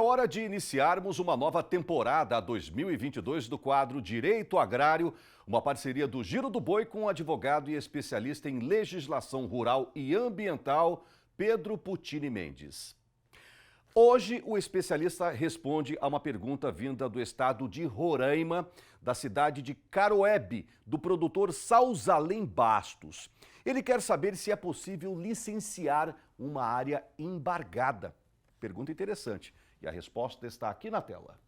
hora de iniciarmos uma nova temporada 2022 do quadro Direito Agrário, uma parceria do Giro do Boi com o advogado e especialista em legislação rural e ambiental, Pedro Puccini Mendes. Hoje, o especialista responde a uma pergunta vinda do estado de Roraima, da cidade de Caroebe, do produtor Salzalém Bastos. Ele quer saber se é possível licenciar uma área embargada. Pergunta interessante. E a resposta está aqui na tela.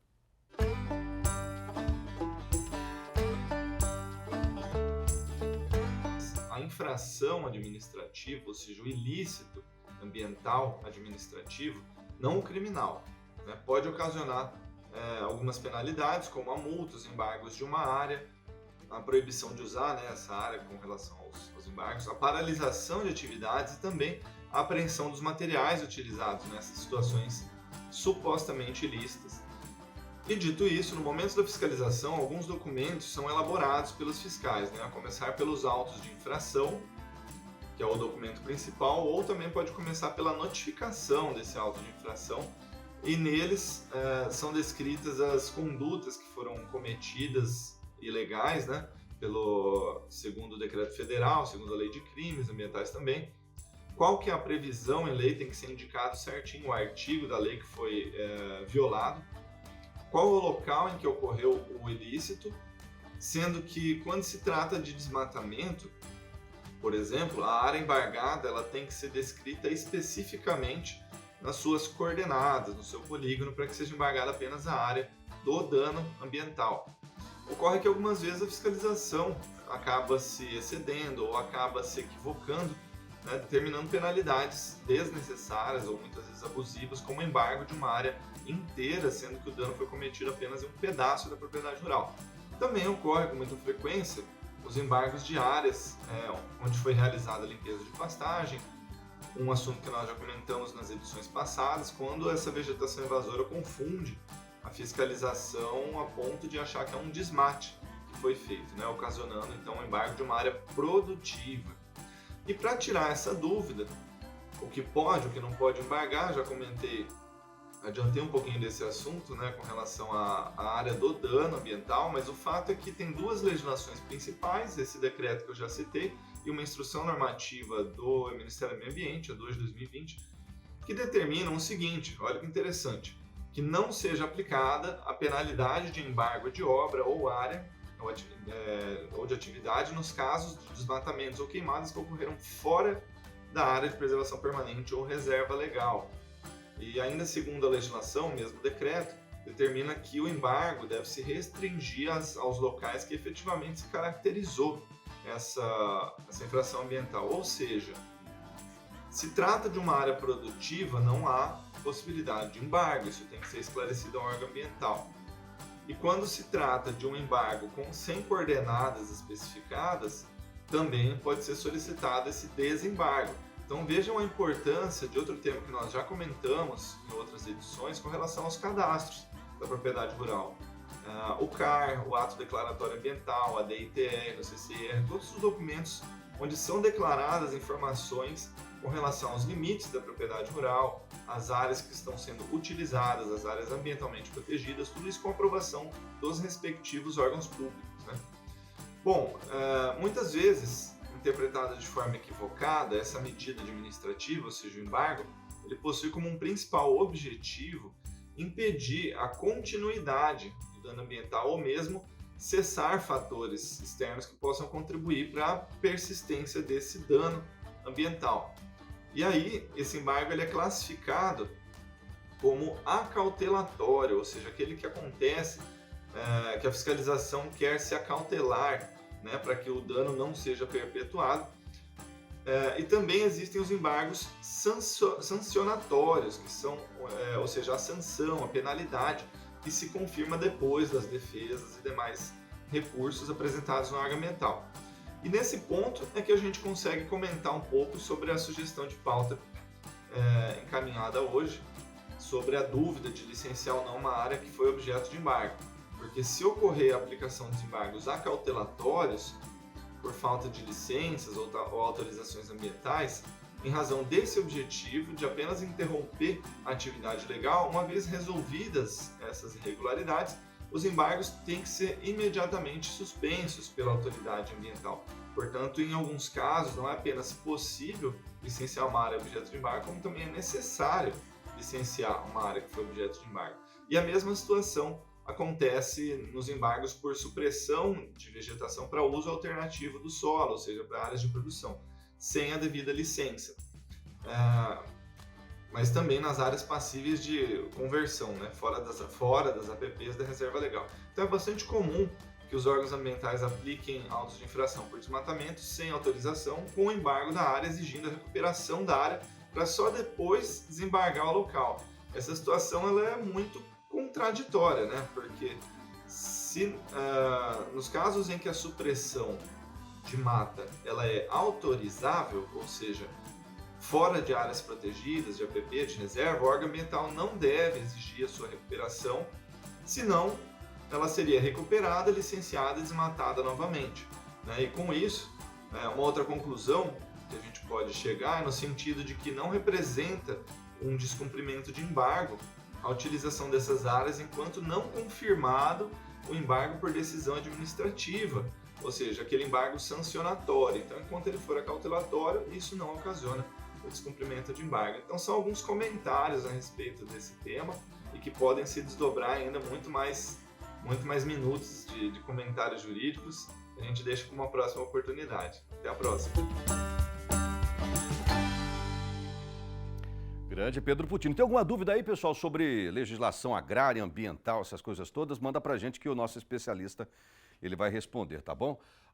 A infração administrativa, ou seja, o ilícito ambiental administrativo, não o criminal, né? Pode ocasionar algumas penalidades, como a multa, os embargos de uma área, a proibição de usar, né, essa área com relação aos embargos, a paralisação de atividades e também a apreensão dos materiais utilizados nessas situações supostamente ilícitas. E dito isso, no momento da fiscalização, alguns documentos são elaborados pelos fiscais, né, a começar pelos autos de infração, que é o documento principal, ou também pode começar pela notificação desse auto de infração, e neles são descritas as condutas que foram cometidas ilegais, né, segundo o decreto federal, segundo a lei de crimes ambientais também. Qual que é a previsão em lei, tem que ser indicado certinho o artigo da lei que foi violado, qual o local em que ocorreu o ilícito, sendo que quando se trata de desmatamento, por exemplo, a área embargada ela tem que ser descrita especificamente nas suas coordenadas, no seu polígono, para que seja embargada apenas a área do dano ambiental. Ocorre que algumas vezes a fiscalização acaba se excedendo ou acaba se equivocando, né, determinando penalidades desnecessárias ou muitas vezes abusivas, como o embargo de uma área inteira, sendo que o dano foi cometido apenas em um pedaço da propriedade rural. Também ocorre com muita frequência os embargos de áreas onde foi realizada a limpeza de pastagem, um assunto que nós já comentamos nas edições passadas, quando essa vegetação invasora confunde a fiscalização a ponto de achar que é um desmate que foi feito, né, ocasionando então o embargo de uma área produtiva. E para tirar essa dúvida, o que pode, o que não pode embargar, já adiantei um pouquinho desse assunto, né, com relação à área do dano ambiental, mas o fato é que tem duas legislações principais, esse decreto que eu já citei, e uma instrução normativa do Ministério do Meio Ambiente, a 2 de 2020, que determinam o seguinte, olha que interessante, que não seja aplicada a penalidade de embargo de obra ou área ou de atividade nos casos de desmatamentos ou queimadas que ocorreram fora da área de preservação permanente ou reserva legal. E ainda segundo a legislação, o mesmo decreto, determina que o embargo deve se restringir aos locais que efetivamente se caracterizou essa infração ambiental. Ou seja, se trata de uma área produtiva, não há possibilidade de embargo, isso tem que ser esclarecido ao órgão ambiental. E quando se trata de um embargo sem coordenadas especificadas, também pode ser solicitado esse desembargo. Então vejam a importância de outro tema que nós já comentamos em outras edições com relação aos cadastros da propriedade rural. O CAR, o Ato Declaratório Ambiental, a DITR, o CCR, todos os documentos onde são declaradas informações com relação aos limites da propriedade rural, as áreas que estão sendo utilizadas, as áreas ambientalmente protegidas, tudo isso com aprovação dos respectivos órgãos públicos, né? Bom, muitas vezes, interpretada de forma equivocada, essa medida administrativa, ou seja, o embargo, ele possui como um principal objetivo impedir a continuidade do dano ambiental ou mesmo cessar fatores externos que possam contribuir para a persistência desse dano ambiental. E aí, esse embargo ele é classificado como acautelatório, ou seja, aquele que acontece, que a fiscalização quer se acautelar, né, para que o dano não seja perpetuado. E também existem os embargos sancionatórios, que são, ou seja, a sanção, a penalidade, que se confirma depois das defesas e demais recursos apresentados no órgão ambiental. E nesse ponto é que a gente consegue comentar um pouco sobre a sugestão de pauta encaminhada hoje, sobre a dúvida de licenciar ou não uma área que foi objeto de embargo. Porque se ocorrer a aplicação de embargos acautelatórios, por falta de licenças ou autorizações ambientais, em razão desse objetivo de apenas interromper a atividade legal. Uma vez resolvidas essas irregularidades, os embargos têm que ser imediatamente suspensos pela autoridade ambiental. Portanto, em alguns casos, não é apenas possível licenciar uma área objeto de embargo, como também é necessário licenciar uma área que foi objeto de embargo. E a mesma situação acontece nos embargos por supressão de vegetação para uso alternativo do solo, ou seja, para áreas de produção, sem a devida licença. Mas também nas áreas passíveis de conversão, né? fora das APPs da reserva legal. Então é bastante comum que os órgãos ambientais apliquem autos de infração por desmatamento sem autorização, com o embargo da área, exigindo a recuperação da área para só depois desembargar o local. Essa situação ela é muito contraditória, né? Porque nos casos em que a supressão de mata ela é autorizável, ou seja, fora de áreas protegidas, de APP, de reserva, o órgão ambiental não deve exigir a sua recuperação, senão ela seria recuperada, licenciada e desmatada novamente. E com isso, uma outra conclusão que a gente pode chegar é no sentido de que não representa um descumprimento de embargo a utilização dessas áreas enquanto não confirmado o embargo por decisão administrativa, ou seja, aquele embargo sancionatório. Então, enquanto ele for acautelatório, isso não ocasiona o descumprimento de embargo. Então, são alguns comentários a respeito desse tema e que podem se desdobrar ainda muito mais minutos de comentários jurídicos. A gente deixa para uma próxima oportunidade. Até a próxima. Grande Pedro Putin. Tem alguma dúvida aí, pessoal, sobre legislação agrária, ambiental, essas coisas todas? Manda pra gente que o nosso especialista ele vai responder, tá bom?